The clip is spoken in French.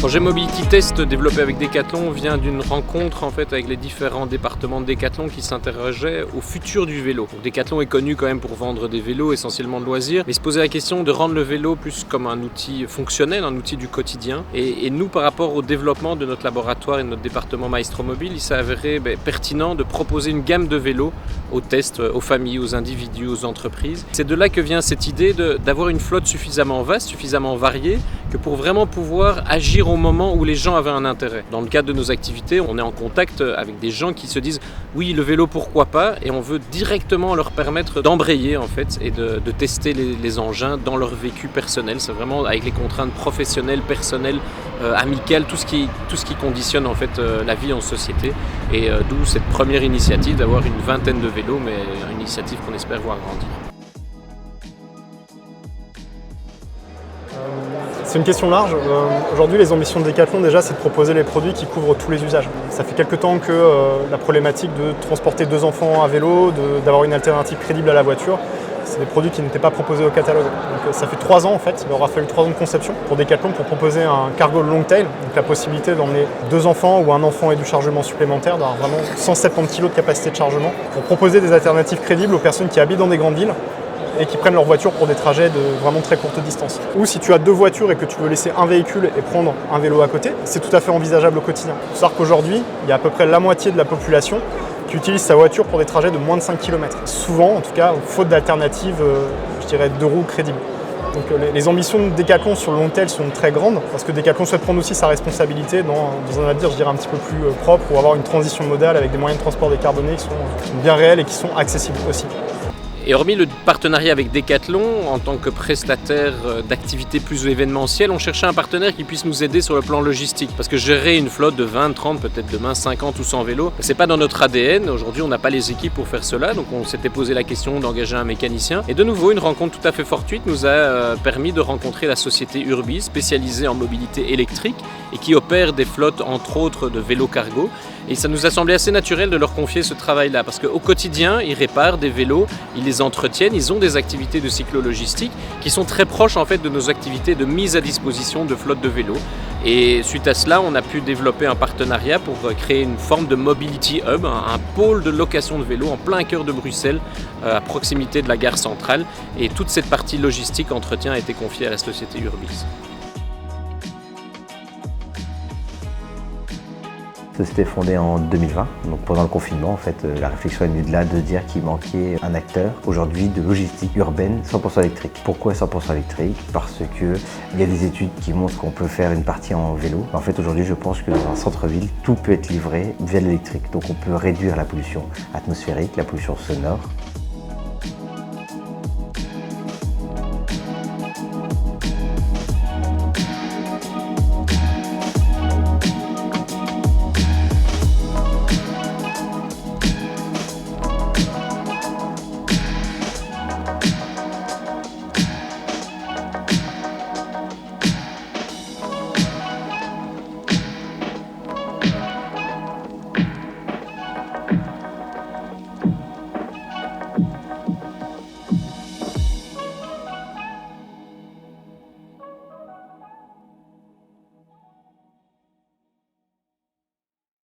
projet Mobility Test développé avec Decathlon vient d'une rencontre en fait avec les différents départements de Decathlon qui s'interrogeaient au futur du vélo. Donc, Decathlon est connu quand même pour vendre des vélos essentiellement de loisirs, mais se poser la question de rendre le vélo plus comme un outil fonctionnel, un outil du quotidien. Et nous, par rapport au développement de notre laboratoire et de notre département Maestro Mobile, il s'est avéré pertinent de proposer une gamme de vélos aux tests, aux familles, aux individus, aux entreprises. C'est de là que vient cette idée d'avoir une flotte suffisamment vaste, suffisamment variée, que pour vraiment pouvoir agir au moment où les gens avaient un intérêt. Dans le cadre de nos activités, on est en contact avec des gens qui se disent « oui, le vélo, pourquoi pas ?» et on veut directement leur permettre d'embrayer en fait et de tester les engins dans leur vécu personnel. C'est vraiment avec les contraintes professionnelles, personnelles, amicales, tout ce qui conditionne en fait la vie en société. Et d'où cette première initiative d'avoir une vingtaine de vélos, mais une initiative qu'on espère voir grandir. C'est une question large. Aujourd'hui, les ambitions de Decathlon, déjà, c'est de proposer les produits qui couvrent tous les usages. Ça fait quelques temps que la problématique de transporter 2 enfants à vélo, d'avoir une alternative crédible à la voiture, c'est des produits qui n'étaient pas proposés au catalogue. Donc, ça fait 3 ans en fait, il aura fallu 3 ans de conception pour Decathlon pour proposer un cargo long tail, donc la possibilité d'emmener 2 enfants ou un enfant et du chargement supplémentaire, d'avoir vraiment 170 kg de capacité de chargement, pour proposer des alternatives crédibles aux personnes qui habitent dans des grandes villes et qui prennent leur voiture pour des trajets de vraiment très courte distance. Ou si tu as 2 voitures et que tu veux laisser un véhicule et prendre un vélo à côté, c'est tout à fait envisageable au quotidien. Il faut savoir qu'aujourd'hui, il y a à peu près la moitié de la population qui utilise sa voiture pour des trajets de moins de 5 km. Souvent, en tout cas, faute d'alternatives, je dirais, de roues crédibles. Donc les ambitions de Decathlon sur le long terme sont très grandes, parce que Decathlon souhaite prendre aussi sa responsabilité dans un avenir, je dirais, un petit peu plus propre, pour avoir une transition modale avec des moyens de transport décarbonés qui sont bien réels et qui sont accessibles aussi. Et hormis le partenariat avec Decathlon, en tant que prestataire d'activités plus événementielles, on cherchait un partenaire qui puisse nous aider sur le plan logistique. Parce que gérer une flotte de 20, 30, peut-être demain 50 ou 100 vélos, c'est pas dans notre ADN. Aujourd'hui, on n'a pas les équipes pour faire cela. Donc on s'était posé la question d'engager un mécanicien. Et de nouveau, une rencontre tout à fait fortuite nous a permis de rencontrer la société Urbis, spécialisée en mobilité électrique et qui opère des flottes, entre autres, de vélos cargo. Et ça nous a semblé assez naturel de leur confier ce travail-là, parce qu'au quotidien, ils réparent des vélos, ils les entretiennent, ils ont des activités de cyclo-logistique qui sont très proches en fait de nos activités de mise à disposition de flottes de vélos. Et suite à cela, on a pu développer un partenariat pour créer une forme de mobility hub, un pôle de location de vélos en plein cœur de Bruxelles, à proximité de la gare centrale. Et toute cette partie logistique, entretien, a été confiée à la société Urbis. C'était fondé en 2020, donc pendant le confinement, en fait, la réflexion est venue de là, de dire qu'il manquait un acteur aujourd'hui de logistique urbaine 100% électrique. Pourquoi 100% électrique? Parce qu'il y a des études qui montrent qu'on peut faire une partie en vélo. En fait, aujourd'hui, je pense que dans un centre-ville, tout peut être livré via l'électrique. Donc on peut réduire la pollution atmosphérique, la pollution sonore.